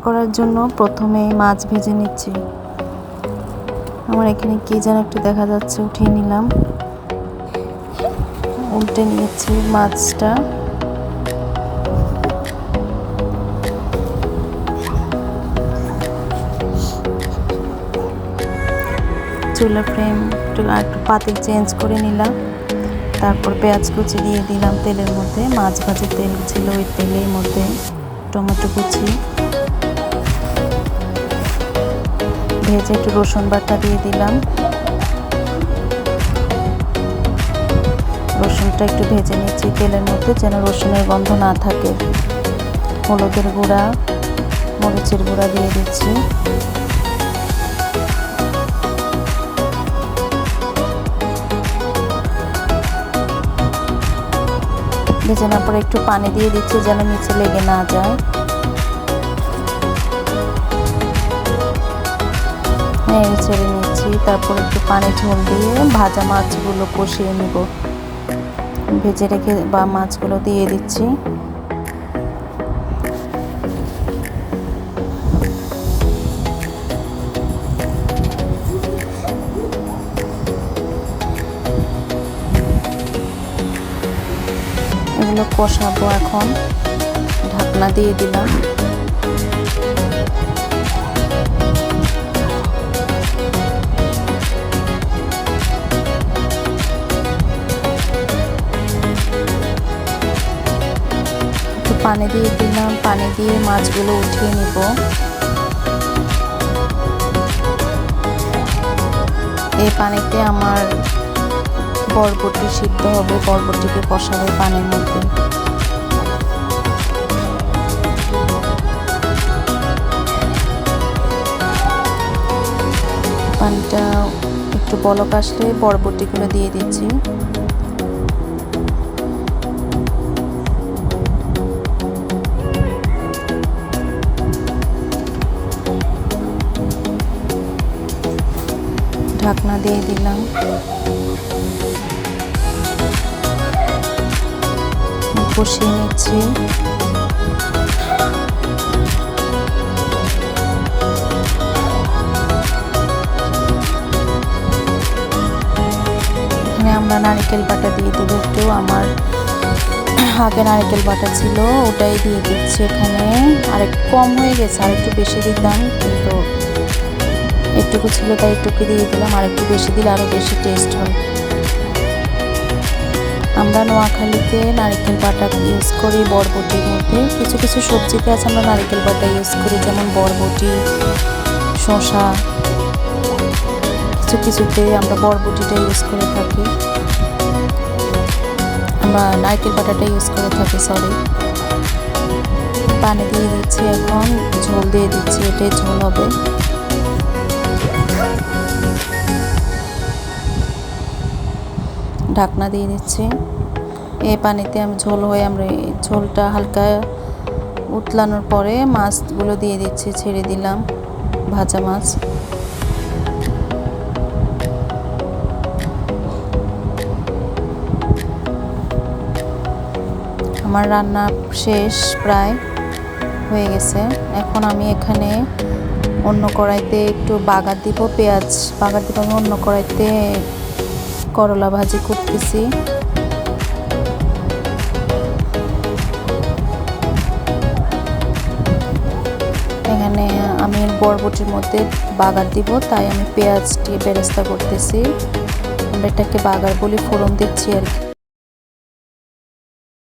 করার জন্য প্রথমে মাছ ভেজে নিচ্ছি। আমার এখানে কি যেন একটু দেখা যাচ্ছে, উঠিয়ে নিলাম, উল্টে নিয়েছি মাছটা। চুলা ফ্লেম একটু পাতিল চেঞ্জ করে নিলাম। তারপর পেঁয়াজ কুচি দিয়ে দিলাম তেলের মধ্যে। মাছ ভাজে তেল ছিল, ওই তেলের মধ্যে টমেটো কুচি ভেজে একটু রসুন বাটা দিয়ে দিলাম। রসুনটা একটু ভেজে নিচ্ছি তেলের মধ্যে, যেন রসুনের গন্ধ না থাকে। হলুদের গুঁড়া, মরিচের গুঁড়া দিয়ে দিচ্ছি। ভেজে নেওয়ার পরে একটু পানি দিয়ে দিচ্ছি যেন নিচে লেগে না যায়। নেড়ে ছেড়ে নিচ্ছি। তারপর একটু পানি ঝোল দিয়ে ভাজা মাছগুলো কষিয়ে নেব। ভেজে রেখে বা মাছগুলো দিয়ে দিচ্ছি। এগুলো কষাবো এখন। ঢাকনা দিয়ে দিলাম। একটু পানি দিয়ে দিলাম। পানি দিয়ে মাছগুলো উঠিয়ে নিব। এই পানিতে আমার বরবটি সিদ্ধ হবে, বরবটিকে কষাবে পানির মধ্যে। পানিটা একটু বলক আসলে বরবটিগুলো দিয়ে দিচ্ছি। ঢাকনা দিয়ে দিলাম। কষিয়ে নিচ্ছি। এখানে আমরা নারকেল বাটা দিয়ে দেবো একটু। আমার আগে নারকেল বাটা ছিল, ওটাই দিয়ে দিচ্ছি এখানে। আর একটু কম হয়ে গেছে, আর একটু বেশি দিতাম, কিন্তু একটুকু ছিল তাই একটুকু দিয়ে দিলাম। আর একটু বেশি দিলে আরও বেশি টেস্ট হয়। আমরা নোয়াখালীতে নারকেল বাটা ইউজ করি বরবটির মধ্যে। কিছু কিছু সবজিতে আছে আমরা নারকেল বাটা ইউজ করি, যেমন বরবটি, শসা, কিছু কিছুতে আমরা বরবটিটা ইউজ করে থাকি। আমরা নারকেল বাটাটা ইউজ করে থাকি, সরি। পানি দিয়ে দিচ্ছি এখন, ঝোল দিয়ে দিচ্ছি, এটাই ঝোল হবে। ঢাকনা দিয়ে দিচ্ছি। এই পানিতে আমি ঝোল হয়ে আমরা ঝোলটা হালকা উতলানোর পরে মাছগুলো দিয়ে দিচ্ছি, ছেড়ে দিলাম ভাজা মাছ। আমার রান্না শেষ, প্রায় হয়ে গেছে। এখন আমি এখানে অন্য কড়াইতে একটু বাগার দিব, পেঁয়াজ বাগার দিব। আমি অন্য কড়াইতে করলা ভাজি করতেছি। এখানে আমি বরবটির মধ্যে বাগার দিব, তাই আমি পেঁয়াজটি বেরেস্তা করতেছি। আমরা এটাকে বাগার বলি, ফোড়ন দিচ্ছি আর কি।